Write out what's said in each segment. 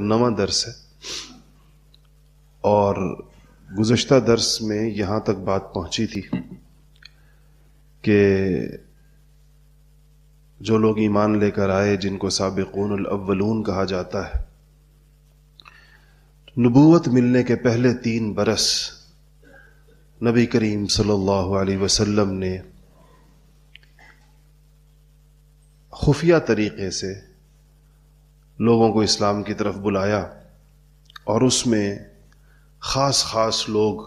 نواں درس ہے اور گزشتہ درس میں یہاں تک بات پہنچی تھی کہ جو لوگ ایمان لے کر آئے جن کو سابقون الاولون کہا جاتا ہے، نبوت ملنے کے پہلے 3 برس نبی کریم صلی اللہ علیہ وسلم نے خفیہ طریقے سے لوگوں کو اسلام کی طرف بلایا، اور اس میں خاص لوگ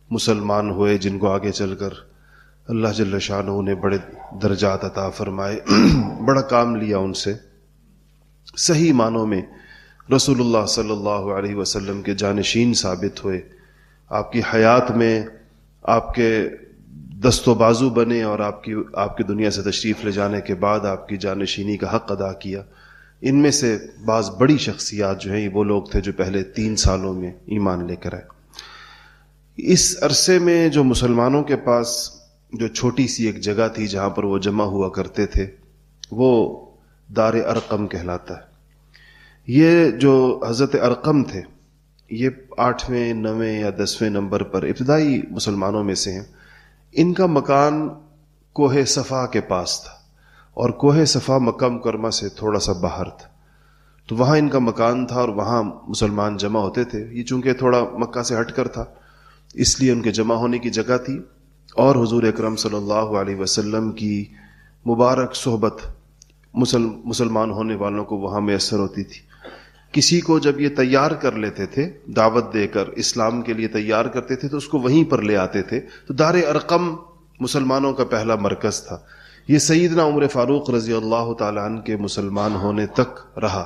مسلمان ہوئے جن کو آگے چل کر اللہ جل شانہ نے بڑے درجات عطا فرمائے، بڑا کام لیا ان سے، صحیح معنوں میں رسول اللہ صلی اللہ علیہ وسلم کے جانشین ثابت ہوئے، آپ کی حیات میں آپ کے دست و بازو بنے، اور آپ کی دنیا سے تشریف لے جانے کے بعد آپ کی جانشینی کا حق ادا کیا۔ ان میں سے بعض بڑی شخصیات جو ہیں یہ وہ لوگ تھے جو پہلے 3 سالوں میں ایمان لے کر آئے۔ اس عرصے میں جو مسلمانوں کے پاس جو چھوٹی سی ایک جگہ تھی جہاں پر وہ جمع ہوا کرتے تھے، وہ دار ارقم کہلاتا ہے۔ یہ جو حضرت ارقم تھے یہ 8ویں 9ویں یا 10ویں نمبر پر ابتدائی مسلمانوں میں سے ہیں۔ ان کا مکان کوہ صفا کے پاس تھا، اور کوہ صفا مکہ مکرمہ سے تھوڑا سا باہر تھا، تو وہاں ان کا مکان تھا اور وہاں مسلمان جمع ہوتے تھے۔ یہ چونکہ تھوڑا مکہ سے ہٹ کر تھا اس لیے ان کے جمع ہونے کی جگہ تھی، اور حضور اکرم صلی اللہ علیہ وسلم کی مبارک صحبت مسلمان ہونے والوں کو وہاں میسر ہوتی تھی۔ کسی کو جب یہ تیار کر لیتے تھے، دعوت دے کر اسلام کے لیے تیار کرتے تھے، تو اس کو وہیں پر لے آتے تھے۔ تو دار ارقم مسلمانوں کا پہلا مرکز تھا۔ یہ سیدنا عمر فاروق رضی اللہ تعالیٰ عنہ کے مسلمان ہونے تک رہا۔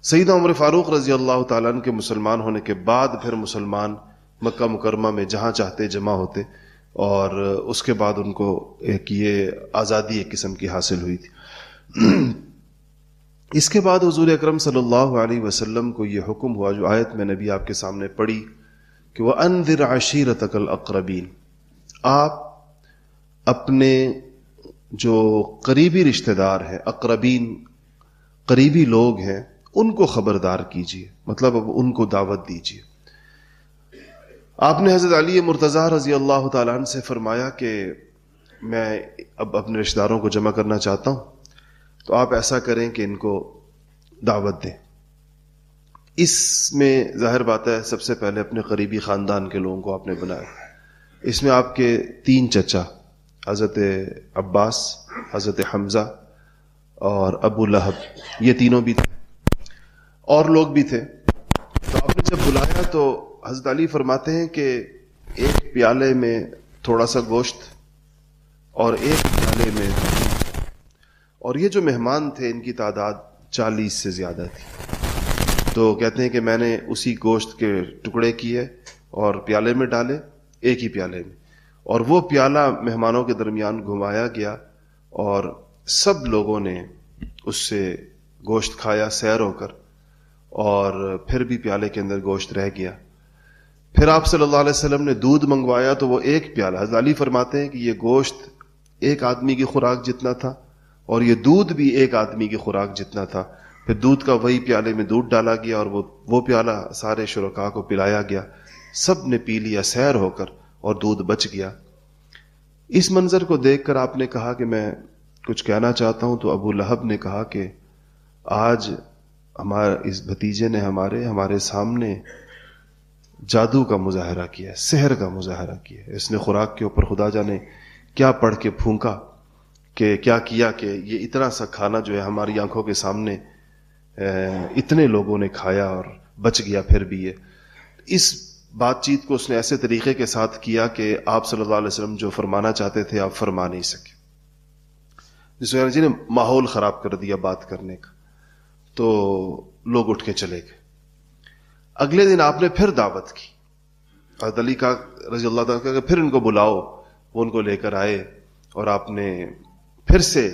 سیدنا عمر فاروق رضی اللہ تعالیٰ عنہ کے مسلمان ہونے کے بعد پھر مسلمان مکہ مکرمہ میں جہاں چاہتے جمع ہوتے، اور اس کے بعد ان کو ایک یہ آزادی ایک قسم کی حاصل ہوئی تھی۔ اس کے بعد حضور اکرم صلی اللہ علیہ وسلم کو یہ حکم ہوا جو آیت میں نبی آپ کے سامنے پڑھی کہ وَأَنذِرْ عَشِيرَتَكَ الْأَقْرَبِينَ، آپ اپنے جو قریبی رشتہ دار ہیں، اقربین قریبی لوگ ہیں، ان کو خبردار کیجئے، مطلب اب ان کو دعوت دیجئے۔ آپ نے حضرت علی مرتضیٰ رضی اللہ تعالیٰ عنہ سے فرمایا کہ میں اب اپنے رشتہ داروں کو جمع کرنا چاہتا ہوں، تو آپ ایسا کریں کہ ان کو دعوت دیں۔ اس میں ظاہر بات ہے سب سے پہلے اپنے قریبی خاندان کے لوگوں کو آپ نے بنایا۔ اس میں آپ کے 3 چچا حضرت عباس، حضرت حمزہ اور ابو لہب، یہ تینوں بھی تھے، اور لوگ بھی تھے۔ تو آپ نے جب بلایا تو حضرت علی فرماتے ہیں کہ ایک پیالے میں تھوڑا سا گوشت اور ایک پیالے میں، اور یہ جو مہمان تھے ان کی تعداد 40 سے زیادہ تھی۔ تو کہتے ہیں کہ میں نے اسی گوشت کے ٹکڑے کیے اور پیالے میں ڈالے، ایک ہی پیالے میں، اور وہ پیالہ مہمانوں کے درمیان گھمایا گیا، اور سب لوگوں نے اس سے گوشت کھایا سیر ہو کر، اور پھر بھی پیالے کے اندر گوشت رہ گیا۔ پھر آپ صلی اللہ علیہ وسلم نے دودھ منگوایا تو وہ ایک پیالہ، حضرت علی فرماتے ہیں کہ یہ گوشت ایک آدمی کی خوراک جتنا تھا، اور یہ دودھ بھی ایک آدمی کی خوراک جتنا تھا۔ پھر دودھ کا وہی پیالے میں دودھ ڈالا گیا، اور وہ پیالہ سارے شرکاء کو پلایا گیا، سب نے پی لیا سیر ہو کر، اور دودھ بچ گیا۔ اس منظر کو دیکھ کر آپ نے کہا کہ میں کچھ کہنا چاہتا ہوں۔ تو ابو لہب نے کہا کہ آج ہمارے اس بھتیجے نے ہمارے سامنے جادو کا مظاہرہ کیا ہے، سحر کا مظاہرہ کیا ہے۔ اس نے خوراک کے اوپر خدا جانے کیا پڑھ کے پھونکا، کہ کیا کیا کہ یہ اتنا سا کھانا جو ہے ہماری آنکھوں کے سامنے اتنے لوگوں نے کھایا اور بچ گیا۔ پھر بھی یہ اس بات چیت کو اس نے ایسے طریقے کے ساتھ کیا کہ آپ صلی اللہ علیہ وسلم جو فرمانا چاہتے تھے آپ فرما نہیں سکے، جس وجہ نے ماحول خراب کر دیا بات کرنے کا۔ تو لوگ اٹھ کے چلے گئے۔ اگلے دن آپ نے پھر دعوت کی، حضرت علی کا رضی اللہ تعالیٰ کہ پھر ان کو بلاؤ، وہ ان کو لے کر آئے، اور آپ نے پھر سے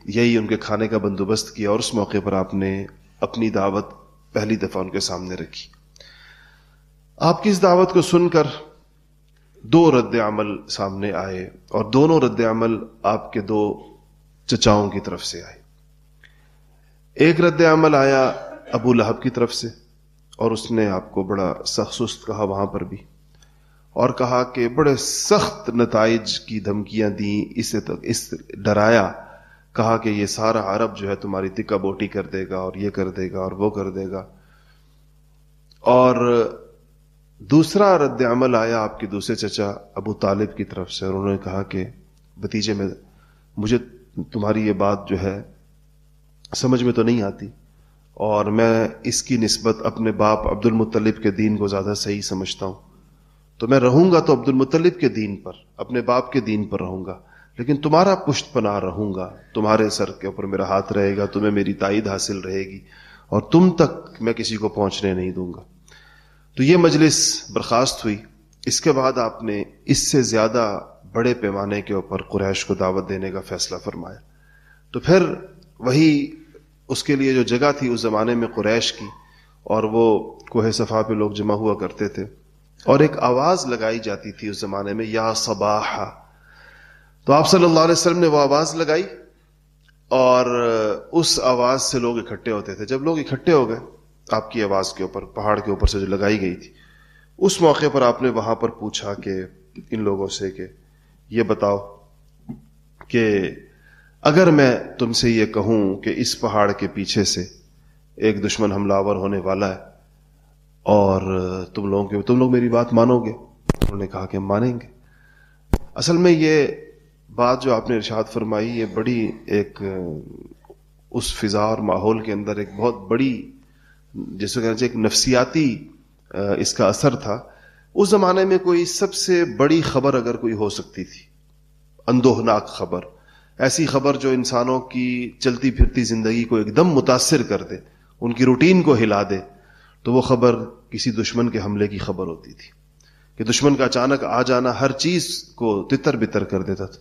یہی ان کے کھانے کا بندوبست کیا، اور اس موقع پر آپ نے اپنی دعوت پہلی دفعہ ان کے سامنے رکھی۔ آپ کی اس دعوت کو سن کر 2 رد عمل سامنے آئے، اور دونوں رد عمل آپ کے 2 چچاؤں کی طرف سے آئے۔ ایک رد عمل آیا ابو لہب کی طرف سے، اور اس نے آپ کو بڑا سخت سست کہا وہاں پر بھی، اور کہا کہ بڑے سخت نتائج کی دھمکیاں دیں، اس ڈرایا، کہا کہ یہ سارا عرب جو ہے تمہاری تکہ بوٹی کر دے گا، اور یہ کر دے گا اور وہ کر دے گا. اور دوسرا رد عمل آیا آپ کے دوسرے چچا ابو طالب کی طرف سے، اور انہوں نے کہا کہ بھتیجے میں مجھے تمہاری یہ بات جو ہے سمجھ میں تو نہیں آتی، اور میں اس کی نسبت اپنے باپ عبد المطلب کے دین کو زیادہ صحیح سمجھتا ہوں، تو میں رہوں گا تو عبد المطلب کے دین پر، اپنے باپ کے دین پر رہوں گا، لیکن تمہارا پشت پناہ رہوں گا، تمہارے سر کے اوپر میرا ہاتھ رہے گا، تمہیں میری تائید حاصل رہے گی، اور تم تک میں کسی کو پہنچنے نہیں دوں گا. تو یہ مجلس برخاست ہوئی. اس کے بعد آپ نے اس سے زیادہ بڑے پیمانے کے اوپر قریش کو دعوت دینے کا فیصلہ فرمایا. تو پھر وہی اس کے لیے جو جگہ تھی اس زمانے میں قریش کی، اور وہ کوہ صفا پہ لوگ جمع ہوا کرتے تھے، اور ایک آواز لگائی جاتی تھی اس زمانے میں، یا صباح. تو آپ صلی اللہ علیہ وسلم نے وہ آواز لگائی، اور اس آواز سے لوگ اکٹھے ہوتے تھے. جب لوگ اکٹھے ہو گئے آپ کی آواز کے اوپر، پہاڑ کے اوپر سے جو لگائی گئی تھی، اس موقع پر آپ نے وہاں پر پوچھا کہ ان لوگوں سے کہ یہ بتاؤ کہ اگر میں تم سے یہ کہوں کہ اس پہاڑ کے پیچھے سے ایک دشمن حملہ آور ہونے والا ہے، اور تم لوگ میری بات مانو گے؟ انہوں نے کہا کہ مانیں گے. اصل میں یہ بات جو آپ نے ارشاد فرمائی، یہ بڑی ایک اس فضا اور ماحول کے اندر ایک بہت بڑی، جس کو کہنا چاہیے، ایک نفسیاتی اس کا اثر تھا. اس زمانے میں کوئی سب سے بڑی خبر اگر کوئی ہو سکتی تھی، اندوہناک خبر، ایسی خبر جو انسانوں کی چلتی پھرتی زندگی کو ایک دم متاثر کر دے، ان کی روٹین کو ہلا دے، تو وہ خبر کسی دشمن کے حملے کی خبر ہوتی تھی، کہ دشمن کا اچانک آ جانا ہر چیز کو تتر بتر کر دیتا تھا.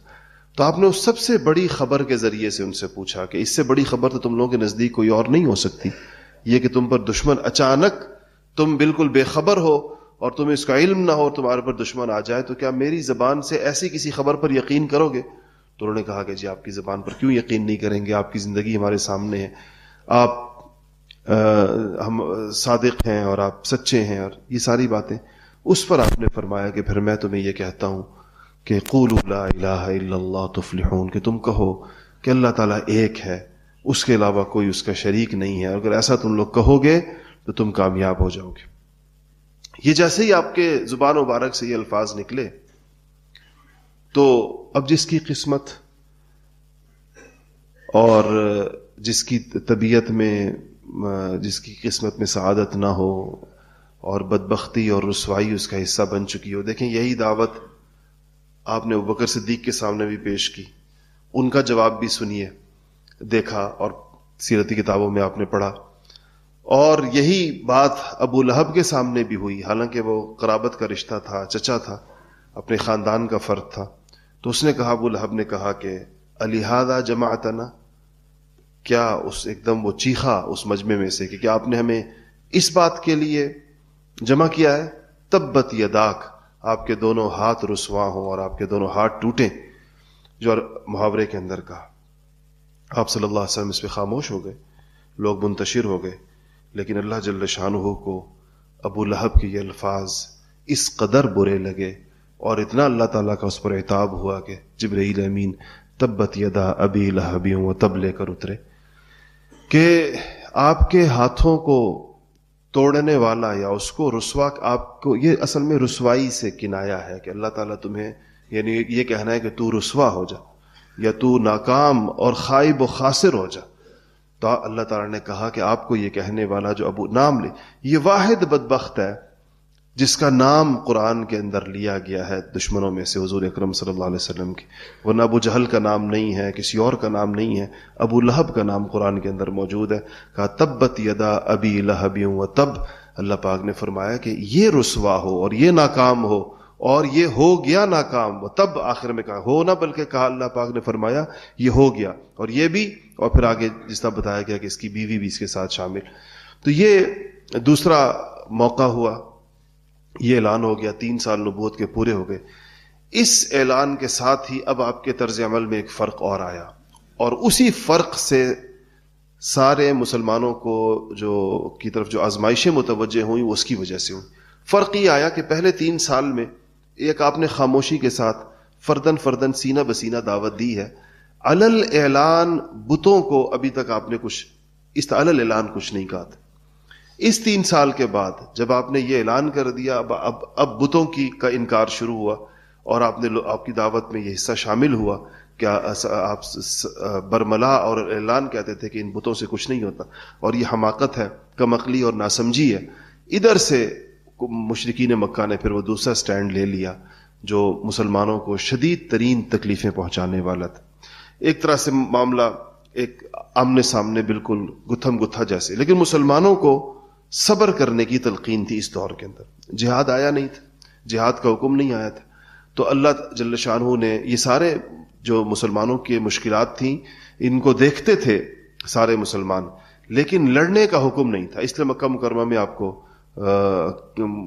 تو آپ نے اس سب سے بڑی خبر کے ذریعے سے ان سے پوچھا کہ اس سے بڑی خبر تو تم لوگوں کے نزدیک کوئی اور نہیں ہو سکتی، یہ کہ تم پر دشمن اچانک، تم بالکل بے خبر ہو اور تمہیں اس کا علم نہ ہو، تمہارے پر دشمن آ جائے، تو کیا میری زبان سے ایسی کسی خبر پر یقین کرو گے؟ تو انہوں نے کہا کہ جی آپ کی زبان پر کیوں یقین نہیں کریں گے، آپ کی زندگی ہمارے سامنے ہے، آپ ہم صادق ہیں اور آپ سچے ہیں، اور یہ ساری باتیں. اس پر آپ نے فرمایا کہ پھر میں تمہیں یہ کہتا ہوں کہ قولوا لا الہ الا اللہ تفلحون، کہ تم کہو کہ اللہ تعالیٰ ایک ہے، اس کے علاوہ کوئی اس کا شریک نہیں ہے، اگر ایسا تم لوگ کہو گے تو تم کامیاب ہو جاؤ گے. یہ جیسے ہی آپ کے زبان مبارک سے یہ الفاظ نکلے، تو اب جس کی قسمت اور جس کی طبیعت میں، جس کی قسمت میں سعادت نہ ہو اور بدبختی اور رسوائی اس کا حصہ بن چکی ہو، دیکھیں یہی دعوت آپ نے ابوبکر صدیق کے سامنے بھی پیش کی، ان کا جواب بھی سنیے، دیکھا اور سیرتی کتابوں میں آپ نے پڑھا. اور یہی بات ابو لہب کے سامنے بھی ہوئی، حالانکہ وہ قرابت کا رشتہ تھا، چچا تھا، اپنے خاندان کا فرد تھا. تو اس نے کہا، ابو لہب نے کہا کہ الہذا جمعتنا، کیا اس ایک دم وہ چیخا اس مجمع میں سے کہ کیا آپ نے ہمیں اس بات کے لیے جمع کیا ہے؟ تبت یداک، آپ کے دونوں ہاتھ رسوا ہوں اور آپ کے دونوں ہاتھ ٹوٹیں، جو محاورے کے اندر کہا. آپ صلی اللہ علیہ وسلم اس پہ خاموش ہو گئے، لوگ منتشر ہو گئے، لیکن اللہ جل شانہ کو ابو لہب کے یہ الفاظ اس قدر برے لگے، اور اتنا اللہ تعالیٰ کا اس پر عتاب ہوا کہ جبرائیل امین تبت یدا ابی لہب و تب لے کر اترے، کہ آپ کے ہاتھوں کو توڑنے والا یا اس کو رسوا، آپ کو یہ اصل میں رسوائی سے کنایا ہے کہ اللہ تعالیٰ تمہیں، یعنی یہ کہنا ہے کہ تو رسوا ہو جا یا تو ناکام اور خائب و خاسر ہو جا. تو اللہ تعالیٰ نے کہا کہ آپ کو یہ کہنے والا جو ابو نام لے، یہ واحد بدبخت ہے جس کا نام قرآن کے اندر لیا گیا ہے دشمنوں میں سے حضور اکرم صلی اللہ علیہ وسلم کی، ورنہ ابو جہل کا نام نہیں ہے، کسی اور کا نام نہیں ہے، ابو لہب کا نام قرآن کے اندر موجود ہے. کہا تبت یدا ابی لہب و تب، اللہ پاک نے فرمایا کہ یہ رسوا ہو اور یہ ناکام ہو اور یہ ہو گیا ناکام. تب آخر میں کہا ہو نہ، بلکہ کہا اللہ پاک نے فرمایا یہ ہو گیا، اور یہ بھی، اور پھر آگے جس طرح بتایا گیا کہ اس کی بیوی بھی اس کے ساتھ شامل. تو یہ دوسرا موقع ہوا، یہ اعلان ہو گیا، 3 سال نبوت کے پورے ہو گئے. اس اعلان کے ساتھ ہی اب آپ کے طرز عمل میں ایک فرق اور آیا، اور اسی فرق سے سارے مسلمانوں کو جو کی طرف جو آزمائشیں متوجہ ہوئیں وہ اس کی وجہ سے ہوئیں. فرق یہ آیا کہ پہلے 3 سال میں ایک آپ نے خاموشی کے ساتھ فردن سینہ بسینہ دعوت دی ہے. علل اعلان بتوں کو ابھی تک آپ نے کچھ علل اعلان کچھ نہیں کہا تھا. اس 3 سال کے بعد جب آپ نے یہ اعلان کر دیا اب بتوں کا انکار شروع ہوا اور آپ کی دعوت میں یہ حصہ شامل ہوا کہ آپ برملا اور اعلان کہتے تھے کہ ان بتوں سے کچھ نہیں ہوتا اور یہ حماقت ہے، کم عقلی اور ناسمجھی ہے. ادھر سے مشرکین مکہ نے پھر وہ دوسرا سٹینڈ لے لیا جو مسلمانوں کو شدید ترین تکلیفیں پہنچانے والا تھا. ایک طرح سے معاملہ ایک آمنے سامنے بالکل گتھم گتھا جیسے، لیکن مسلمانوں کو صبر کرنے کی تلقین تھی. اس دور کے اندر جہاد آیا نہیں تھا، جہاد کا حکم نہیں آیا تھا، تو اللہ جل شانہ نے یہ سارے جو مسلمانوں کی مشکلات تھیں ان کو دیکھتے تھے سارے مسلمان، لیکن لڑنے کا حکم نہیں تھا. اس لیے مکہ مکرمہ میں آپ کو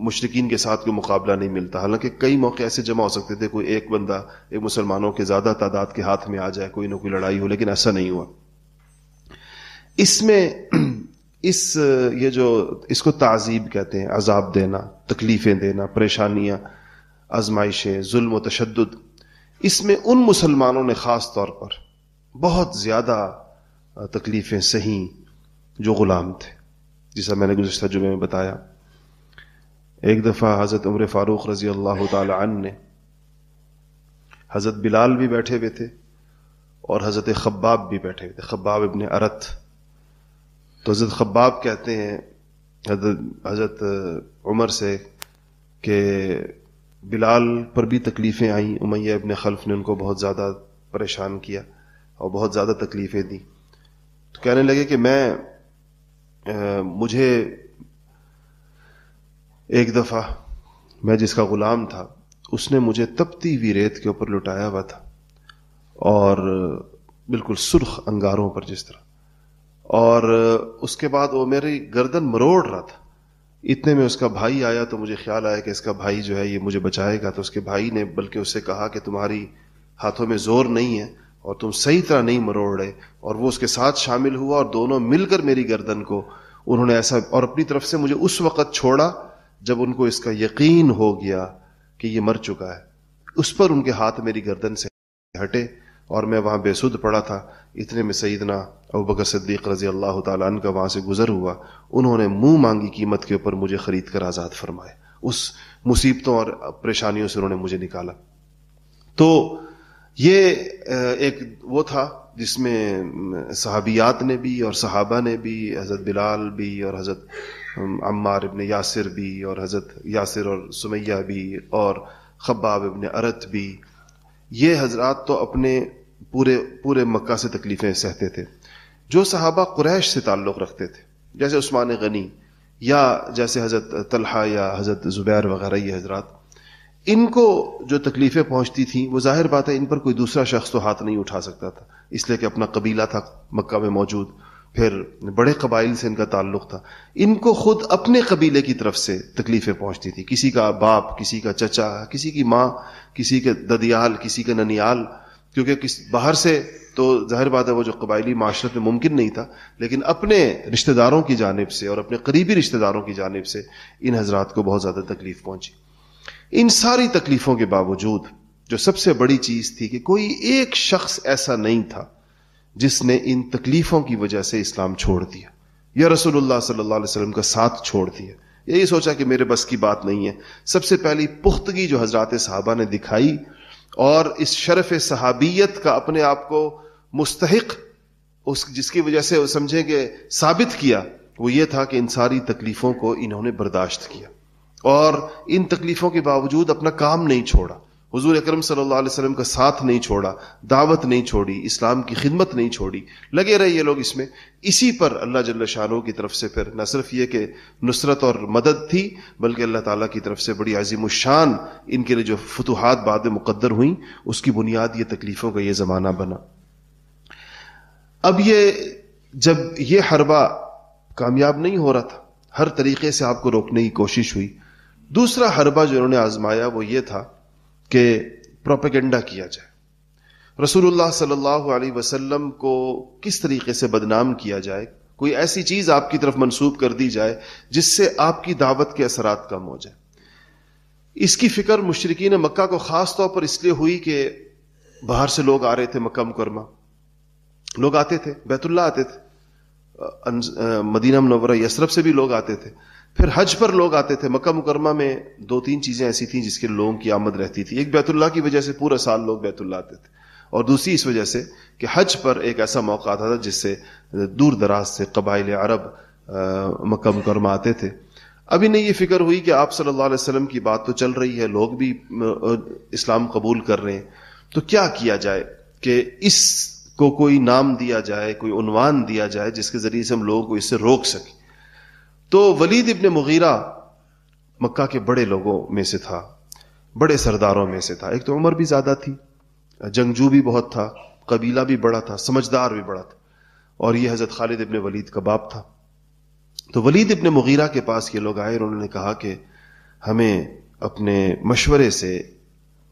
مشرکین کے ساتھ کوئی مقابلہ نہیں ملتا. حالانکہ کئی موقع ایسے جمع ہو سکتے تھے، کوئی ایک بندہ ایک مسلمانوں کے زیادہ تعداد کے ہاتھ میں آ جائے، کوئی نہ کوئی لڑائی ہو، لیکن ایسا نہیں ہوا. اس میں اس کو تعذیب کہتے ہیں، عذاب دینا، تکلیفیں دینا، پریشانیاں، آزمائشیں، ظلم و تشدد. اس میں ان مسلمانوں نے خاص طور پر بہت زیادہ تکلیفیں سہیں جو غلام تھے، جیسا میں نے گزشتہ جمعے میں بتایا. ایک دفعہ حضرت عمر فاروق رضی اللہ تعالی عنہ نے، حضرت بلال بھی بیٹھے ہوئے تھے اور حضرت خباب بھی بیٹھے ہوئے تھے، خباب ابن ارت. تو حضرت خباب کہتے ہیں حضرت عمر سے کہ بلال پر بھی تکلیفیں آئیں، امیہ ابن خلف نے ان کو بہت زیادہ پریشان کیا اور بہت زیادہ تکلیفیں دی. تو کہنے لگے کہ مجھے ایک دفعہ میں جس کا غلام تھا اس نے مجھے تپتی ہوئی ریت کے اوپر لٹایا ہوا تھا اور بالکل سرخ انگاروں پر جس طرح، اور اس کے بعد وہ میری گردن مروڑ رہا تھا. اتنے میں اس کا بھائی آیا تو مجھے خیال آیا کہ اس کا بھائی جو ہے یہ مجھے بچائے گا. تو اس کے بھائی نے بلکہ اسے کہا کہ تمہاری ہاتھوں میں زور نہیں ہے اور تم صحیح طرح نہیں مروڑ رہے، اور وہ اس کے ساتھ شامل ہوا اور دونوں مل کر میری گردن کو انہوں نے ایسا، اور اپنی طرف سے مجھے اس وقت چھوڑا جب ان کو اس کا یقین ہو گیا کہ یہ مر چکا ہے. اس پر ان کے ہاتھ میری گردن سے ہٹے اور میں وہاں بے سدھ پڑا تھا. اتنے میں سیدنا ابوبکر صدیق رضی اللہ تعالیٰ عنہ کا وہاں سے گزر ہوا. انہوں نے منہ مانگی قیمت کے اوپر مجھے خرید کر آزاد فرمائے. اس مصیبتوں اور پریشانیوں سے انہوں نے مجھے نکالا. تو یہ ایک وہ تھا جس میں صحابیات نے بھی اور صحابہ نے بھی، حضرت بلال بھی اور حضرت عمار ابن یاسر بھی اور حضرت یاسر اور سمیہ بھی اور خباب ابن ارت بھی، یہ حضرات تو اپنے پورے مکہ سے تکلیفیں سہتے تھے. جو صحابہ قریش سے تعلق رکھتے تھے جیسے عثمان غنی یا جیسے حضرت طلحہ یا حضرت زبیر وغیرہ، یہ حضرات، ان کو جو تکلیفیں پہنچتی تھیں وہ ظاہر بات ہے ان پر کوئی دوسرا شخص تو ہاتھ نہیں اٹھا سکتا تھا، اس لیے کہ اپنا قبیلہ تھا مکہ میں موجود، پھر بڑے قبائل سے ان کا تعلق تھا. ان کو خود اپنے قبیلے کی طرف سے تکلیفیں پہنچتی تھی، کسی کا باپ، کسی کا چچا، کسی کی ماں، کسی کے ددیال، کسی کا ننیال، کیونکہ باہر سے تو ظاہر بات ہے وہ جو قبائلی معاشرت میں ممکن نہیں تھا، لیکن اپنے رشتہ داروں کی جانب سے اور اپنے قریبی رشتہ داروں کی جانب سے ان حضرات کو بہت زیادہ تکلیف پہنچی. ان ساری تکلیفوں کے باوجود جو سب سے بڑی چیز تھی کہ کوئی ایک شخص ایسا نہیں تھا جس نے ان تکلیفوں کی وجہ سے اسلام چھوڑ دیا یا رسول اللہ صلی اللہ علیہ وسلم کا ساتھ چھوڑ دیا، یہی سوچا کہ میرے بس کی بات نہیں ہے. سب سے پہلی پختگی جو حضرات صحابہ نے دکھائی اور اس شرف صحابیت کا اپنے آپ کو مستحق جس کی وجہ سے سمجھیں کہ ثابت کیا، وہ یہ تھا کہ ان ساری تکلیفوں کو انہوں نے برداشت کیا اور ان تکلیفوں کے باوجود اپنا کام نہیں چھوڑا، حضور اکرم صلی اللہ علیہ وسلم کا ساتھ نہیں چھوڑا، دعوت نہیں چھوڑی، اسلام کی خدمت نہیں چھوڑی، لگے رہے یہ لوگ اس میں. اسی پر اللہ جل شانہ کی طرف سے پھر نہ صرف یہ کہ نصرت اور مدد تھی، بلکہ اللہ تعالیٰ کی طرف سے بڑی عظیم الشان ان کے لیے جو فتوحات بعد میں مقدر ہوئیں، اس کی بنیاد یہ تکلیفوں کا یہ زمانہ بنا. اب جب یہ حربہ کامیاب نہیں ہو رہا تھا، ہر طریقے سے آپ کو روکنے کی کوشش ہوئی. دوسرا حربہ جو انہوں نے آزمایا وہ یہ تھا کہ پروپیگنڈا کیا جائے. رسول اللہ صلی اللہ علیہ وسلم کو کس طریقے سے بدنام کیا جائے، کوئی ایسی چیز آپ کی طرف منسوب کر دی جائے جس سے آپ کی دعوت کے اثرات کم ہو جائے۔ اس کی فکر مشرکین مکہ کو خاص طور پر اس لیے ہوئی کہ باہر سے لوگ آ رہے تھے مکہ مکرمہ، لوگ آتے تھے، بیت اللہ آتے تھے، مدینہ منورہ یثرب سے بھی لوگ آتے تھے، پھر حج پر لوگ آتے تھے۔ مکہ مکرمہ میں 2-3 چیزیں ایسی تھیں جس کے لوگوں کی آمد رہتی تھی۔ ایک بیت اللہ کی وجہ سے پورا سال لوگ بیت اللہ آتے تھے، اور دوسری اس وجہ سے کہ حج پر ایک ایسا موقع آتا تھا جس سے دور دراز سے قبائل عرب مکہ مکرمہ آتے تھے۔ اب انہیں یہ فکر ہوئی کہ آپ صلی اللہ علیہ وسلم کی بات تو چل رہی ہے، لوگ بھی اسلام قبول کر رہے ہیں، تو کیا کیا جائے کہ اس کو کوئی نام دیا جائے، کوئی عنوان دیا جائے جس کے ذریعے سے ہم لوگوں کو اس سے روک سکیں۔ تو ولید ابن مغیرہ مکہ کے بڑے لوگوں میں سے تھا، بڑے سرداروں میں سے تھا۔ ایک تو عمر بھی زیادہ تھی، جنگجو بھی بہت تھا، قبیلہ بھی بڑا تھا، سمجھدار بھی بڑا تھا، اور یہ حضرت خالد ابن ولید کا باپ تھا۔ تو ولید ابن مغیرہ کے پاس یہ لوگ آئے اور انہوں نے کہا کہ ہمیں اپنے مشورے سے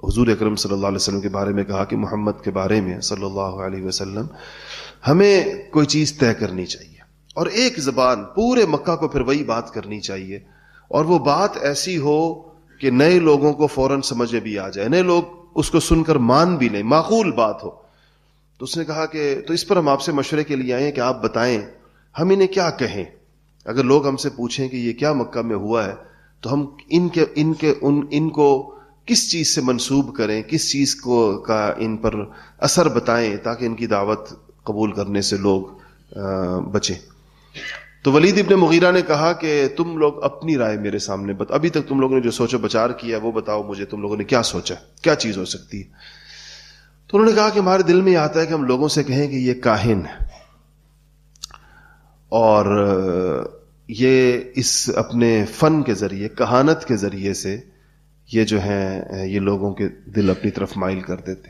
حضور اکرم صلی اللہ علیہ وسلم کے بارے میں کہا کہ محمد کے بارے میں صلی اللہ علیہ وسلم ہمیں کوئی چیز طے کرنی چاہیے، اور ایک زبان پورے مکہ کو پھر وہی بات کرنی چاہیے، اور وہ بات ایسی ہو کہ نئے لوگوں کو فوراً سمجھ میں بھی آ جائے، نئے لوگ اس کو سن کر مان بھی لیں، معقول بات ہو۔ تو اس نے کہا کہ تو اس پر ہم آپ سے مشورے کے لیے آئے ہیں کہ آپ بتائیں ہم انہیں کیا کہیں۔ اگر لوگ ہم سے پوچھیں کہ یہ کیا مکہ میں ہوا ہے تو ہم ان کو کس چیز سے منسوب کریں، کس چیز کو کا ان پر اثر بتائیں تاکہ ان کی دعوت قبول کرنے سے لوگ بچیں۔ تو ولید ابن مغیرہ نے کہا کہ تم لوگ اپنی رائے میرے سامنے ابھی تک تم لوگوں نے جو سوچ و بچار کیا ہے وہ بتاؤ مجھے، تم لوگوں نے کیا سوچا، کیا چیز ہو سکتی ہے۔ تو انہوں نے کہا کہ ہمارے دل میں آتا ہے کہ ہم لوگوں سے کہیں کہ یہ کاہن ہے، اور یہ اس اپنے فن کے ذریعے، کہانت کے ذریعے سے یہ جو ہیں یہ لوگوں کے دل اپنی طرف مائل کر دیتے۔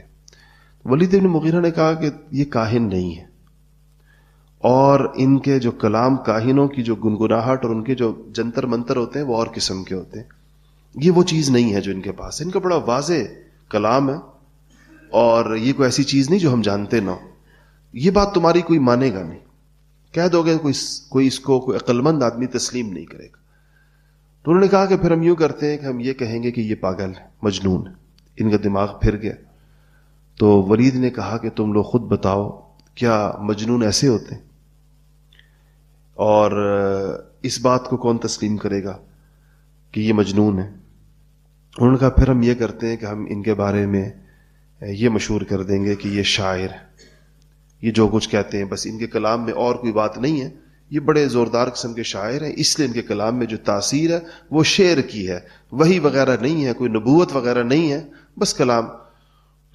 ولید ابن مغیرہ نے کہا کہ یہ کاہن نہیں ہے، اور ان کے جو کلام، کاہنوں کی جو گنگناہٹ اور ان کے جو جنتر منتر ہوتے ہیں وہ اور قسم کے ہوتے ہیں، یہ وہ چیز نہیں ہے جو ان کے پاس ہے۔ ان کا بڑا واضح کلام ہے، اور یہ کوئی ایسی چیز نہیں جو ہم جانتے نہ ہو، یہ بات تمہاری کوئی مانے گا نہیں، کہہ دو گے کوئی اس کو کوئی عقل مند آدمی تسلیم نہیں کرے گا۔ تو انہوں نے کہا کہ پھر ہم یوں کرتے ہیں کہ ہم یہ کہیں گے کہ یہ پاگل ہے، مجنون ہے، ان کا دماغ پھر گیا۔ تو ولید نے کہا کہ تم لوگ خود بتاؤ کیا مجنون ایسے ہوتے ہیں، اور اس بات کو کون تسلیم کرے گا کہ یہ مجنون ہے؟ انہوں نے کہا پھر ہم یہ کرتے ہیں کہ ہم ان کے بارے میں یہ مشہور کر دیں گے کہ یہ شاعر ہے، یہ جو کچھ کہتے ہیں بس ان کے کلام میں اور کوئی بات نہیں ہے، یہ بڑے زوردار قسم کے شاعر ہیں، اس لیے ان کے کلام میں جو تاثیر ہے وہ شعر کی ہے، وحی وغیرہ نہیں ہے، کوئی نبوت وغیرہ نہیں ہے، بس کلام۔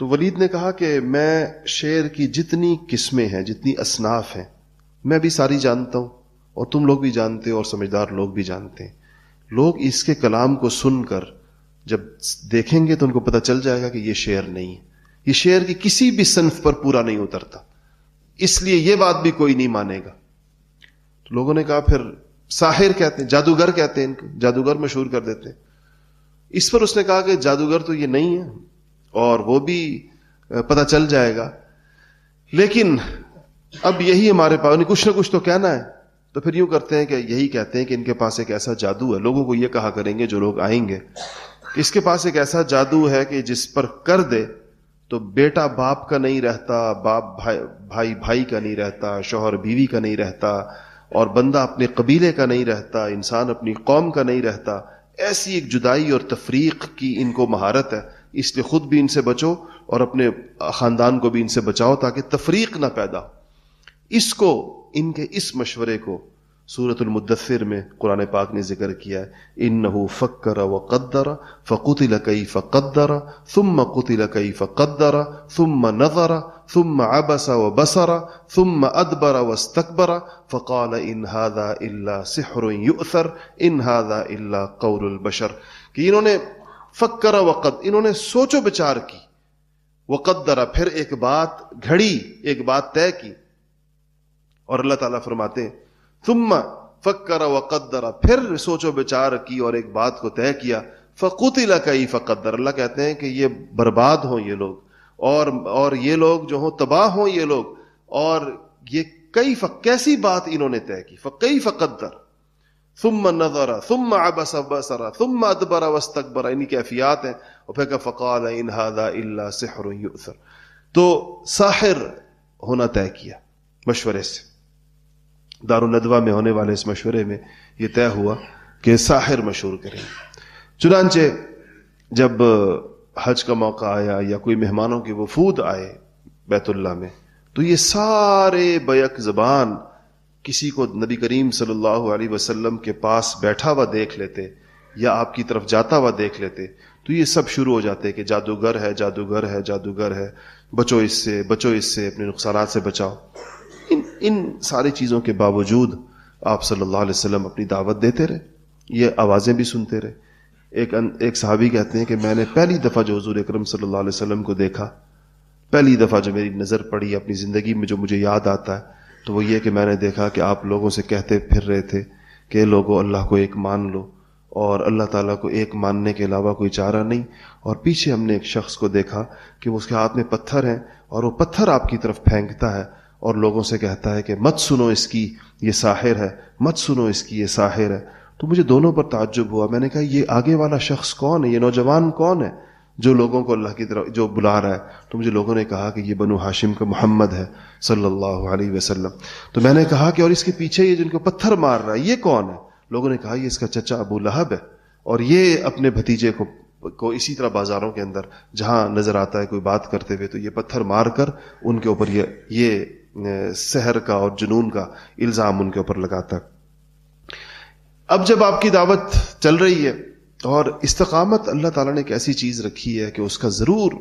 تو ولید نے کہا کہ میں شعر کی جتنی قسمیں ہیں، جتنی اصناف ہیں، میں بھی ساری جانتا ہوں، اور تم لوگ بھی جانتے ہو، اور سمجھدار لوگ بھی جانتے ہیں۔ لوگ اس کے کلام کو سن کر جب دیکھیں گے تو ان کو پتہ چل جائے گا کہ یہ شعر نہیں ہے، یہ شعر کی کسی بھی صنف پر پورا نہیں اترتا، اس لیے یہ بات بھی کوئی نہیں مانے گا۔ تو لوگوں نے کہا پھر ساحر کہتے ہیں، جادوگر کہتے ہیں ان کو، جادوگر مشہور کر دیتے ہیں۔ اس پر اس نے کہا کہ جادوگر تو یہ نہیں ہے، اور وہ بھی پتہ چل جائے گا، لیکن اب یہی ہمارے پاس کچھ نہ کچھ تو کہنا ہے، تو پھر یوں کرتے ہیں کہ یہی کہتے ہیں کہ ان کے پاس ایک ایسا جادو ہے، لوگوں کو یہ کہا کریں گے جو لوگ آئیں گے کہ اس کے پاس ایک ایسا جادو ہے کہ جس پر کر دے تو بیٹا باپ کا نہیں رہتا، باپ بھائی کا نہیں رہتا، شوہر بیوی کا نہیں رہتا، اور بندہ اپنے قبیلے کا نہیں رہتا، انسان اپنی قوم کا نہیں رہتا۔ ایسی ایک جدائی اور تفریق کی ان کو مہارت ہے، اس لیے خود بھی ان سے بچو اور اپنے خاندان کو بھی ان سے بچاؤ تاکہ تفریق نہ پیدا ہو۔ اس کو، ان کے اس مشورے کو سورۃ المدثر میں قرآن پاک نے ذکر کیا ہے، انہ فکر وقدر فقتل کیف قدر ثم قتل کیف قدر ثم نظر ثم عبس وبصر ثم ادبر واستكبر فقال ان هذا الا سحر يؤثر ان هذا الا قول البشر۔ کہ انہوں نے فکر انہوں نے سوچ و بچار کی، وقدر پھر ایک بات گھڑی، ایک بات طے کی، اور اللہ تعالیٰ فرماتے ہیں ثم فکر وقدر، پھر سوچ و بچار کی اور ایک بات کو طے کیا، فقتل کیف قدر، اللہ کہتے ہیں کہ یہ برباد ہوں یہ لوگ، اور یہ لوگ جو ہوں تباہ ہوں یہ لوگ. اور یہ کیسی بات انہوں نے طے کی. فکیف قدر ثم نظر ثم عبس بصر ثم ادبر واستكبر. انہی کیفیات ہیں. اور پھر کہ فقال ان هذا الا سحر يؤثر. تو ساحر ہونا طے کیا مشورے سے. دارالندوہ میں ہونے والے اس مشورے میں یہ طے ہوا کہ ساحر مشہور کریں. چنانچہ جب حج کا موقع آیا یا کوئی مہمانوں کے وفود آئے بیت اللہ میں, تو یہ سارے بیک زبان کسی کو نبی کریم صلی اللہ علیہ وسلم کے پاس بیٹھا ہوا دیکھ لیتے یا آپ کی طرف جاتا ہوا دیکھ لیتے تو یہ سب شروع ہو جاتے کہ جادوگر ہے, جادوگر ہے, جادوگر ہے, بچو اس سے, بچو اس سے, اپنے نقصانات سے بچاؤ. ان ساری چیزوں کے باوجود آپ صلی اللہ علیہ وسلم اپنی دعوت دیتے رہے, یہ آوازیں بھی سنتے رہے. ایک صحابی کہتے ہیں کہ میں نے پہلی دفعہ جو حضور اکرم صلی اللہ علیہ وسلم کو دیکھا, پہلی دفعہ جو میری نظر پڑی اپنی زندگی میں, جو مجھے یاد آتا ہے تو وہ یہ کہ میں نے دیکھا کہ آپ لوگوں سے کہتے پھر رہے تھے کہ لوگوں اللہ کو ایک مان لو, اور اللہ تعالیٰ کو ایک ماننے کے علاوہ کوئی چارہ نہیں. اور پیچھے ہم نے ایک شخص کو دیکھا کہ اس کے ہاتھ میں پتھر ہیں اور وہ پتھر آپ کی طرف پھینکتا ہے اور لوگوں سے کہتا ہے کہ مت سنو اس کی, یہ ساحر ہے, مت سنو اس کی, یہ ساحر ہے. تو مجھے دونوں پر تعجب ہوا. میں نے کہا یہ آگے والا شخص کون ہے, یہ نوجوان کون ہے جو لوگوں کو اللہ کی طرف جو بلا رہا ہے؟ تو مجھے لوگوں نے کہا کہ یہ بنو ہاشم کا محمد ہے صلی اللہ علیہ وسلم. تو میں نے کہا کہ اور اس کے پیچھے یہ جن کو پتھر مار رہا ہے یہ کون ہے؟ لوگوں نے کہا یہ اس کا چچا ابو لہب ہے, اور یہ اپنے بھتیجے کو اسی طرح بازاروں کے اندر جہاں نظر آتا ہے کوئی بات کرتے ہوئے تو یہ پتھر مار کر ان کے اوپر یہ سحر کا اور جنون کا الزام ان کے اوپر لگاتا. اب جب آپ کی دعوت چل رہی ہے اور استقامت اللہ تعالیٰ نے ایک ایسی چیز رکھی ہے کہ اس کا ضرور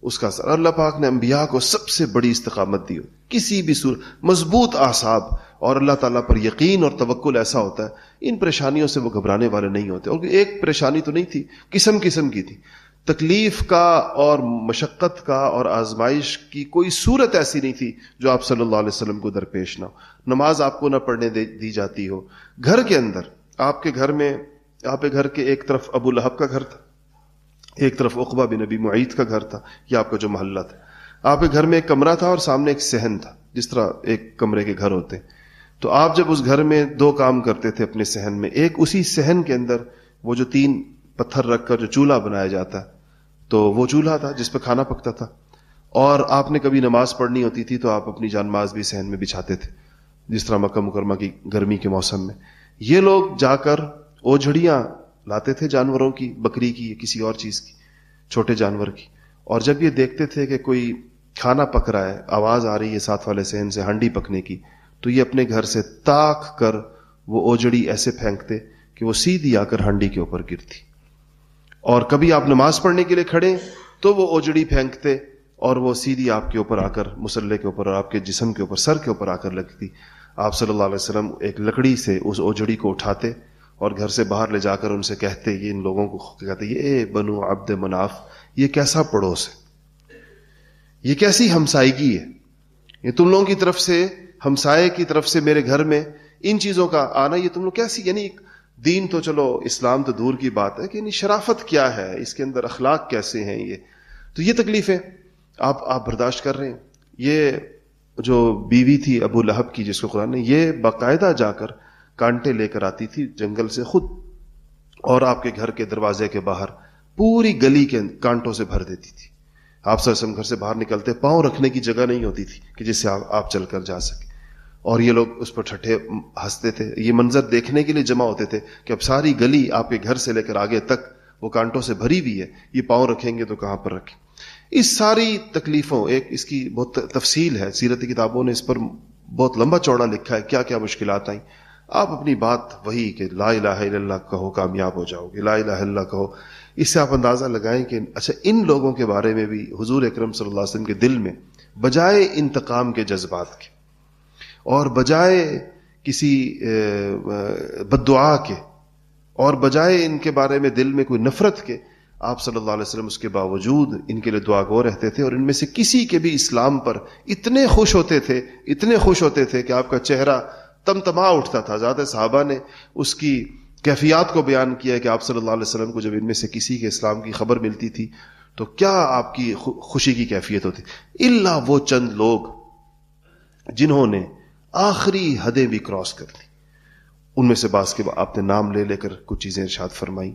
اس کا اثر, اللہ پاک نے انبیاء کو سب سے بڑی استقامت دی ہو کسی بھی صورت, مضبوط اعصاب اور اللہ تعالیٰ پر یقین اور توکل ایسا ہوتا ہے, ان پریشانیوں سے وہ گھبرانے والے نہیں ہوتے. اور ایک پریشانی تو نہیں تھی, قسم قسم کی تھی. تکلیف کا اور مشقت کا اور آزمائش کی کوئی صورت ایسی نہیں تھی جو آپ صلی اللہ علیہ وسلم کو درپیش نہ ہو. نماز آپ کو نہ پڑھنے دی جاتی ہو. گھر کے اندر آپ کے گھر میں, آپ کے گھر کے ایک طرف ابو لہب کا گھر تھا, ایک طرف عقبہ بن ابی معیط کا گھر تھا, یہ آپ کا جو محلہ تھا. آپ کے گھر میں ایک کمرہ تھا اور سامنے ایک صحن تھا, جس طرح ایک کمرے کے گھر ہوتے. تو آپ جب اس گھر میں دو کام کرتے تھے اپنے صحن میں, ایک اسی صحن کے اندر وہ جو 3 پتھر رکھ کر جو چولہا بنایا جاتا ہے تو وہ چولہا تھا جس پہ کھانا پکتا تھا. اور آپ نے کبھی نماز پڑھنی ہوتی تھی تو آپ اپنی جانماز بھی صحن میں بچھاتے تھے, جس طرح مکہ مکرمہ کی گرمی کے موسم میں یہ لوگ جا کر اوجھڑیاں لاتے تھے جانوروں کی, بکری کی یا کسی اور چیز کی, چھوٹے جانور کی. اور جب یہ دیکھتے تھے کہ کوئی کھانا پک رہا ہے, آواز آ رہی ہے ساتھ والے صحن سے ہانڈی پکنے کی, تو یہ اپنے گھر سے تاک کر وہ اوجڑی ایسے پھینکتے کہ وہ سیدھی آ کر ہانڈی کے اوپر گرتی. اور کبھی آپ نماز پڑھنے کے لیے کھڑے تو وہ اوجڑی پھینکتے اور وہ سیدھی آپ کے اوپر آ کر مصلے کے اوپر اور آپ کے جسم کے اوپر, سر کے اوپر آ کر لگتی. آپ صلی اللہ علیہ وسلم ایک لکڑی سے اس اوجڑی کو اٹھاتے اور گھر سے باہر لے جا کر ان سے کہتے, یہ ان لوگوں کو کہتے, یہ بنو عبد مناف, یہ کیسا پڑوس ہے, یہ کیسی ہمسائیگی ہے, یہ تم لوگوں کی طرف سے, ہمسائے کی طرف سے میرے گھر میں ان چیزوں کا آنا, یہ تم لوگ کیسی, یعنی دین تو چلو اسلام تو دور کی بات ہے کہ یعنی شرافت کیا ہے, اس کے اندر اخلاق کیسے ہیں یہ. تو یہ تکلیفیں آپ برداشت کر رہے ہیں. یہ جو بیوی تھی ابو لہب کی جس کو قرآن نے, یہ باقاعدہ جا کر کانٹے لے کر آتی تھی جنگل سے خود, اور آپ کے گھر کے دروازے کے باہر پوری گلی کے کانٹوں سے بھر دیتی تھی. آپ صلی اللہ علیہ وسلم گھر سے باہر نکلتے پاؤں رکھنے کی جگہ نہیں ہوتی تھی کہ جس سے آپ چل کر جا سکے, اور یہ لوگ اس پر ٹھٹھے ہنستے تھے. یہ منظر دیکھنے کے لیے جمع ہوتے تھے کہ اب ساری گلی آپ کے گھر سے لے کر آگے تک وہ کانٹوں سے بھری ہوئی ہے, یہ پاؤں رکھیں گے تو کہاں پر رکھیں. اس ساری تکلیفوں, ایک اس کی بہت تفصیل ہے, سیرت کتابوں نے اس پر بہت لمبا چوڑا لکھا ہے کیا کیا مشکلات آئیں. آپ اپنی بات وہی کہ لا الہ الا اللہ کہو کامیاب ہو جاؤ گے, لا الہ الا اللہ کہو. اس سے آپ اندازہ لگائیں کہ اچھا ان لوگوں کے بارے میں بھی حضور اکرم صلی اللہ علیہ وسلم کے دل میں بجائے انتقام کے جذبات کے اور بجائے کسی بد دعا کے اور بجائے ان کے بارے میں دل میں کوئی نفرت کے, آپ صلی اللہ علیہ وسلم اس کے باوجود ان کے لیے دعا گو رہتے تھے. اور ان میں سے کسی کے بھی اسلام پر اتنے خوش ہوتے تھے کہ آپ کا چہرہ تمتما اٹھتا تھا. زیادہ صحابہ نے اس کی کیفیات کو بیان کیا ہے کہ آپ صلی اللہ علیہ وسلم کو جب ان میں سے کسی کے اسلام کی خبر ملتی تھی تو کیا آپ کی خوشی کی کیفیت ہوتی. الا وہ چند لوگ جنہوں نے آخری حدیں بھی کراس کر لی. ان میں سے بعض کے آپ نے نام لے لے کر کچھ چیزیں ارشاد فرمائی,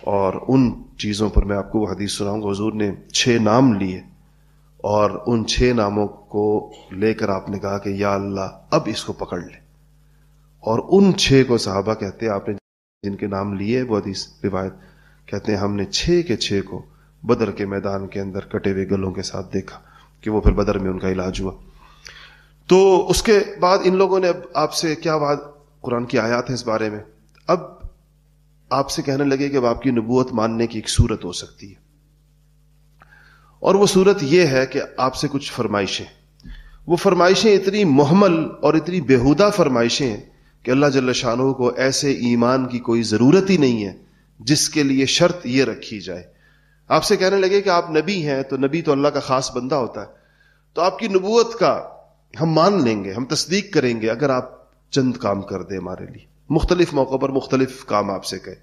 اور ان چیزوں پر میں آپ کو وہ حدیث سناؤں گا. حضور نے 6 نام لیے اور ان 6 ناموں کو لے کر آپ نے کہا کہ یا اللہ اب اس کو پکڑ لے. اور ان 6 کو صحابہ کہتے ہیں, آپ نے جن کے نام لیے وہ حدیث روایت کہتے ہیں ہم نے 6 کے 6 کو بدر کے میدان کے اندر کٹے ہوئے گلوں کے ساتھ دیکھا کہ وہ پھر بدر میں ان کا علاج ہوا. تو اس کے بعد ان لوگوں نے اب آپ سے کیا بات, قرآن کی آیات ہیں اس بارے میں, اب آپ سے کہنے لگے کہ اب آپ کی نبوت ماننے کی ایک صورت ہو سکتی ہے, اور وہ صورت یہ ہے کہ آپ سے کچھ فرمائشیں, وہ فرمائشیں اتنی محمل اور اتنی بیہودہ فرمائشیں ہیں کہ اللہ جل شانہ کو ایسے ایمان کی کوئی ضرورت ہی نہیں ہے جس کے لیے شرط یہ رکھی جائے. آپ سے کہنے لگے کہ آپ نبی ہیں, تو نبی تو اللہ کا خاص بندہ ہوتا ہے, تو آپ کی نبوت کا ہم مان لیں گے, ہم تصدیق کریں گے اگر آپ چند کام کر دیں ہمارے لیے. مختلف موقع پر مختلف کام آپ سے کہے.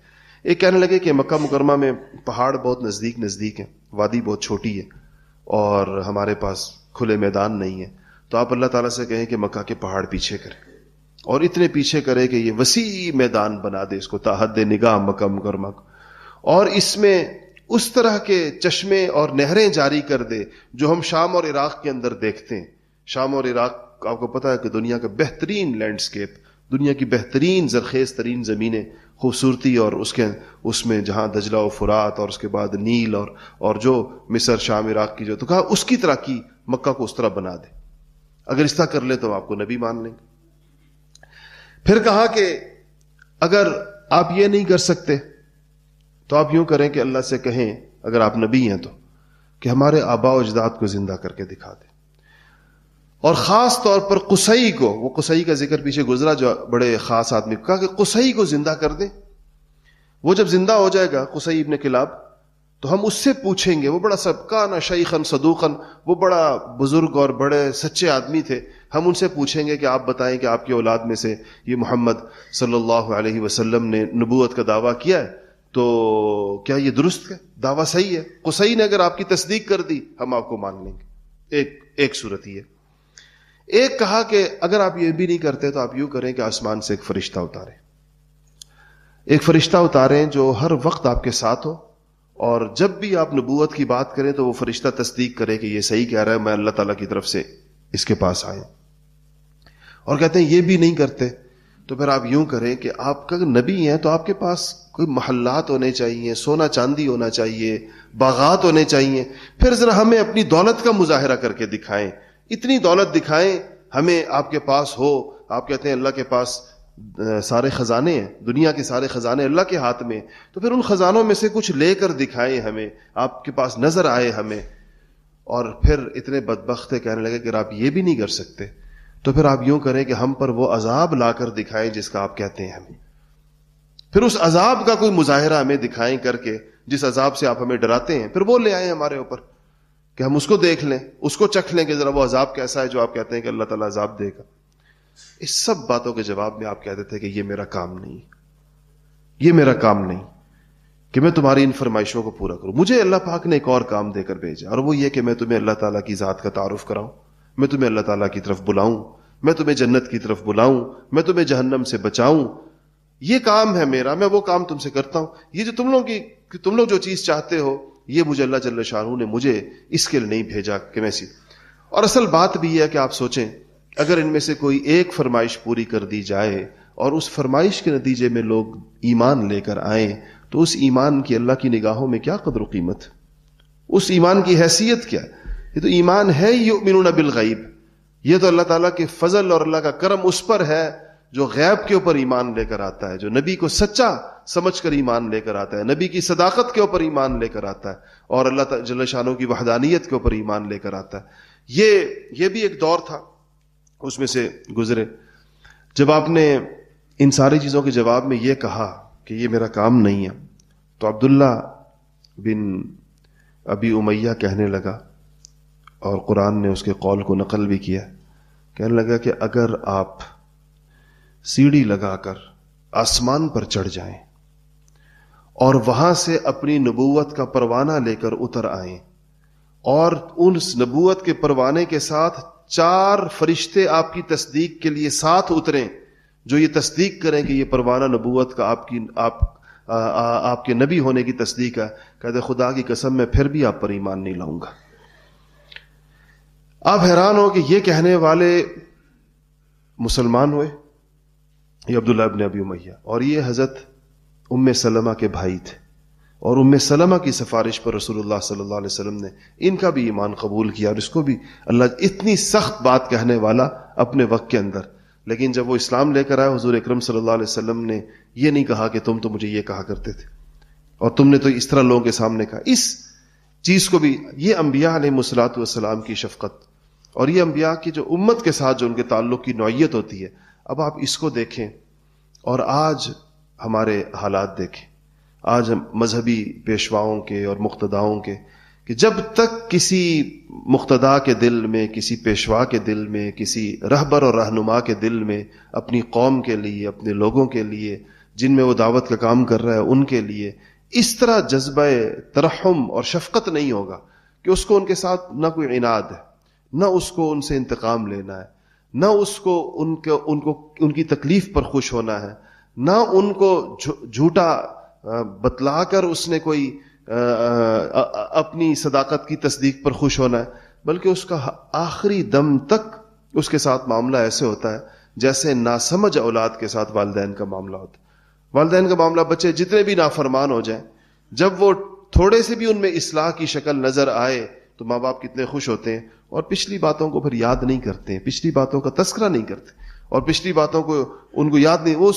ایک کہنے لگے کہ مکہ مکرمہ میں پہاڑ بہت نزدیک ہیں, وادی بہت چھوٹی ہے اور ہمارے پاس کھلے میدان نہیں ہے, تو آپ اللہ تعالیٰ سے کہیں کہ مکہ کے پہاڑ پیچھے کریں, اور اتنے پیچھے کرے کہ یہ وسیع میدان بنا دے اس کو تا حد نگاہ مکہ مکرمہ کو, اور اس میں اس طرح کے چشمے اور نہریں جاری کر دے جو ہم شام اور عراق کے اندر دیکھتے ہیں. شام اور عراق آپ کو پتہ ہے کہ دنیا کا بہترین لینڈسکیپ, دنیا کی بہترین زرخیز ترین زمینیں, خوبصورتی, اور اس میں جہاں دجلہ و فرات اور اس کے بعد نیل اور جو مصر شام عراق کی جو, تو کہا اس کی طرح کی مکہ کو اس طرح بنا دے, اگر اس طرح کر لیں تو آپ کو نبی مان لیں گے. پھر کہا کہ اگر آپ یہ نہیں کر سکتے تو آپ یوں کریں کہ اللہ سے کہیں اگر آپ نبی ہیں تو کہ ہمارے آباء و اجداد کو زندہ کر کے دکھا دیں, اور خاص طور پر قصی کو, وہ قصی کا ذکر پیچھے گزرا جو بڑے خاص آدمی, کہا کہ قصی کو زندہ کر دیں. وہ جب زندہ ہو جائے گا قصی ابن کلاب, تو ہم اس سے پوچھیں گے, وہ بڑا سبقان شیخن صدوقن, وہ بڑا بزرگ اور بڑے سچے آدمی تھے, ہم ان سے پوچھیں گے کہ آپ بتائیں کہ آپ کی اولاد میں سے یہ محمد صلی اللہ علیہ وسلم نے نبوت کا دعویٰ کیا ہے, تو کیا یہ درست ہے, دعویٰ صحیح ہے؟ قصی نے اگر آپ کی تصدیق کر دی ہم آپ کو مان لیں گے. ایک صورت ہی ہے. ایک کہا کہ اگر آپ یہ بھی نہیں کرتے تو آپ یوں کریں کہ آسمان سے ایک فرشتہ اتاریں جو ہر وقت آپ کے ساتھ ہو, اور جب بھی آپ نبوت کی بات کریں تو وہ فرشتہ تصدیق کرے کہ یہ صحیح کہہ رہا ہے, میں اللہ تعالیٰ کی طرف سے اس کے پاس آئے. اور کہتے ہیں یہ بھی نہیں کرتے تو پھر آپ یوں کریں کہ آپ کا نبی ہیں تو آپ کے پاس کوئی محلات ہونے چاہیے, سونا چاندی ہونا چاہیے, باغات ہونے چاہیے, پھر ذرا ہمیں اپنی دولت کا مظاہرہ کر کے دکھائیں, اتنی دولت دکھائیں ہمیں آپ کے پاس ہو. آپ کہتے ہیں اللہ کے پاس سارے خزانے ہیں, دنیا کے سارے خزانے اللہ کے ہاتھ میں, تو پھر ان خزانوں میں سے کچھ لے کر دکھائیں ہمیں, آپ کے پاس نظر آئے ہمیں. اور پھر اتنے بدبخت کہنے لگے کہ آپ یہ بھی نہیں کر سکتے تو پھر آپ یوں کریں کہ ہم پر وہ عذاب لا کر دکھائیں جس کا آپ کہتے ہیں ہمیں, پھر اس عذاب کا کوئی مظاہرہ ہمیں دکھائیں کر کے, جس عذاب سے آپ ہمیں ڈراتے ہیں پھر وہ لے آئیں ہمارے اوپر کہ ہم اس کو دیکھ لیں, اس کو چکھ لیں کہ ذرا وہ عذاب کیسا ہے جو آپ کہتے ہیں کہ اللہ تعالیٰ عذاب دے گا. اس سب باتوں کے جواب میں آپ کہتے تھے کہ یہ میرا کام نہیں, یہ میرا کام نہیں کہ میں تمہاری ان فرمائشوں کو پورا کروں. مجھے اللہ پاک نے ایک اور کام دے کر بھیجا, اور وہ یہ کہ میں تمہیں اللہ تعالیٰ کی ذات کا تعارف کراؤں, میں تمہیں اللہ تعالیٰ کی طرف بلاؤں, میں تمہیں جنت کی طرف بلاؤں, میں تمہیں جہنم سے بچاؤں. یہ کام ہے میرا, میں وہ کام تم سے کرتا ہوں. یہ جو تم لوگ جو چیز چاہتے ہو یہ مجھے اللہ جل شانہ نے مجھے اس کے لیے نہیں بھیجا کہ میں اور اصل بات بھی یہ ہے کہ آپ سوچیں اگر ان میں سے کوئی ایک فرمائش پوری کر دی جائے اور اس فرمائش کے نتیجے میں لوگ ایمان لے کر آئیں تو اس ایمان کی اللہ کی نگاہوں میں کیا قدر و قیمت, اس ایمان کی حیثیت کیا؟ یہ تو ایمان ہے یؤمنون بالغیب, یہ تو اللہ تعالیٰ کے فضل اور اللہ کا کرم اس پر ہے جو غیب کے اوپر ایمان لے کر آتا ہے, جو نبی کو سچا سمجھ کر ایمان لے کر آتا ہے, نبی کی صداقت کے اوپر ایمان لے کر آتا ہے, اور اللہ جل شانہ کی وحدانیت کے اوپر ایمان لے کر آتا ہے. یہ بھی ایک دور تھا, اس میں سے گزرے. جب آپ نے ان ساری چیزوں کے جواب میں یہ کہا کہ یہ میرا کام نہیں ہے, تو عبداللہ بن ابی امیہ کہنے لگا, اور قرآن نے اس کے قول کو نقل بھی کیا, کہنے لگا کہ اگر آپ سیڑھی لگا کر آسمان پر چڑھ جائیں اور وہاں سے اپنی نبوت کا پروانہ لے کر اتر آئیں، اور اس نبوت کے پروانے کے ساتھ 4 فرشتے آپ کی تصدیق کے لیے ساتھ اتریں، جو یہ تصدیق کریں کہ یہ پروانہ نبوت کا آپ کے نبی ہونے کی تصدیق ہے۔ کہتے خدا کی قسم میں پھر بھی آپ پر ایمان نہیں لاؤں گا۔ آپ حیران ہو کہ یہ کہنے والے مسلمان ہوئے، یہ عبداللہ ابن ابی امیہ، اور یہ حضرت ام سلمہ کے بھائی تھے، اور ام سلمہ کی سفارش پر رسول اللہ صلی اللہ علیہ وسلم نے ان کا بھی ایمان قبول کیا، اور اس کو بھی اللہ اتنی سخت بات کہنے والا اپنے وقت کے اندر، لیکن جب وہ اسلام لے کر آئے حضور اکرم صلی اللہ علیہ وسلم نے یہ نہیں کہا کہ تم تو مجھے یہ کہا کرتے تھے اور تم نے تو اس طرح لوگوں کے سامنے کہا۔ اس چیز کو بھی، یہ انبیاء علیہ الصلوۃ والسلام کی شفقت، اور یہ انبیاء کی جو امت کے ساتھ جو ان کے تعلق کی نوعیت ہوتی ہے، اب آپ اس کو دیکھیں اور آج ہمارے حالات دیکھیں، آج ہم مذہبی پیشواؤں کے اور مقتداؤں کے، کہ جب تک کسی مقتدا کے دل میں، کسی پیشوا کے دل میں، کسی رہبر اور رہنما کے دل میں اپنی قوم کے لیے، اپنے لوگوں کے لیے جن میں وہ دعوت کا کام کر رہا ہے ان کے لیے اس طرح جذبہ ترحم اور شفقت نہیں ہوگا کہ اس کو ان کے ساتھ نہ کوئی عناد ہے، نہ اس کو ان سے انتقام لینا ہے، نہ اس کو ان کی تکلیف پر خوش ہونا ہے، نہ ان کو جھوٹا بتلا کر اس نے کوئی اپنی صداقت کی تصدیق پر خوش ہونا ہے، بلکہ اس کا آخری دم تک اس کے ساتھ معاملہ ایسے ہوتا ہے جیسے ناسمجھ اولاد کے ساتھ والدین کا معاملہ ہوتا ہے۔ والدین کا معاملہ، بچے جتنے بھی نافرمان ہو جائیں، جب وہ تھوڑے سے بھی ان میں اصلاح کی شکل نظر آئے تو ماں باپ کتنے خوش ہوتے ہیں، اور پچھلی باتوں کو پھر یاد نہیں کرتے ہیں، پچھلی باتوں کا تذکرہ نہیں کرتے، اور پچھلی باتوں کو ان کو یاد نہیں، وہ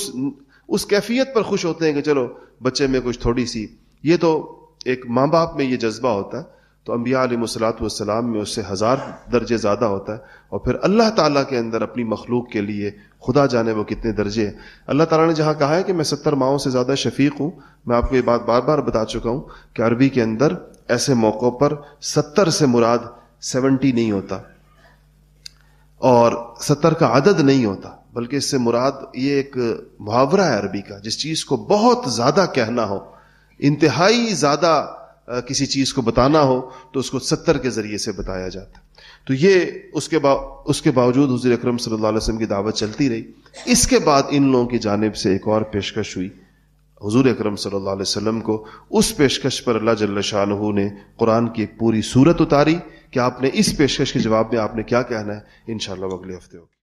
اس کیفیت پر خوش ہوتے ہیں کہ چلو بچے میں کچھ تھوڑی سی، یہ تو ایک ماں باپ میں یہ جذبہ ہوتا ہے، تو انبیاء علیہ الصلوۃ والسلام میں اس سے 1000 درجے زیادہ ہوتا ہے، اور پھر اللہ تعالیٰ کے اندر اپنی مخلوق کے لیے خدا جانے وہ کتنے درجے ہیں۔ اللہ تعالیٰ نے جہاں کہا ہے کہ میں 70 ماؤں سے زیادہ شفیق ہوں، میں آپ کو یہ بات بار بار بتا چکا ہوں کہ عربی کے اندر ایسے موقعوں پر 70 سے مراد 70 نہیں ہوتا، اور 70 کا عدد نہیں ہوتا، بلکہ اس سے مراد یہ ایک محاورہ ہے عربی کا، جس چیز کو بہت زیادہ کہنا ہو، انتہائی زیادہ کسی چیز کو بتانا ہو تو اس کو 70 کے ذریعے سے بتایا جاتا ہے۔ تو یہ اس کے باوجود حضور اکرم صلی اللہ علیہ وسلم کی دعوت چلتی رہی۔ اس کے بعد ان لوگوں کی جانب سے ایک اور پیشکش ہوئی حضور اکرم صلی اللہ علیہ وسلم کو، اس پیشکش پر اللہ جل شانہ نے قرآن کی ایک پوری سورت اتاری کہ آپ نے اس پیشکش کے جواب میں آپ نے کیا کہنا ہے، انشاءاللہ وہ اگلے ہفتے ہوگی۔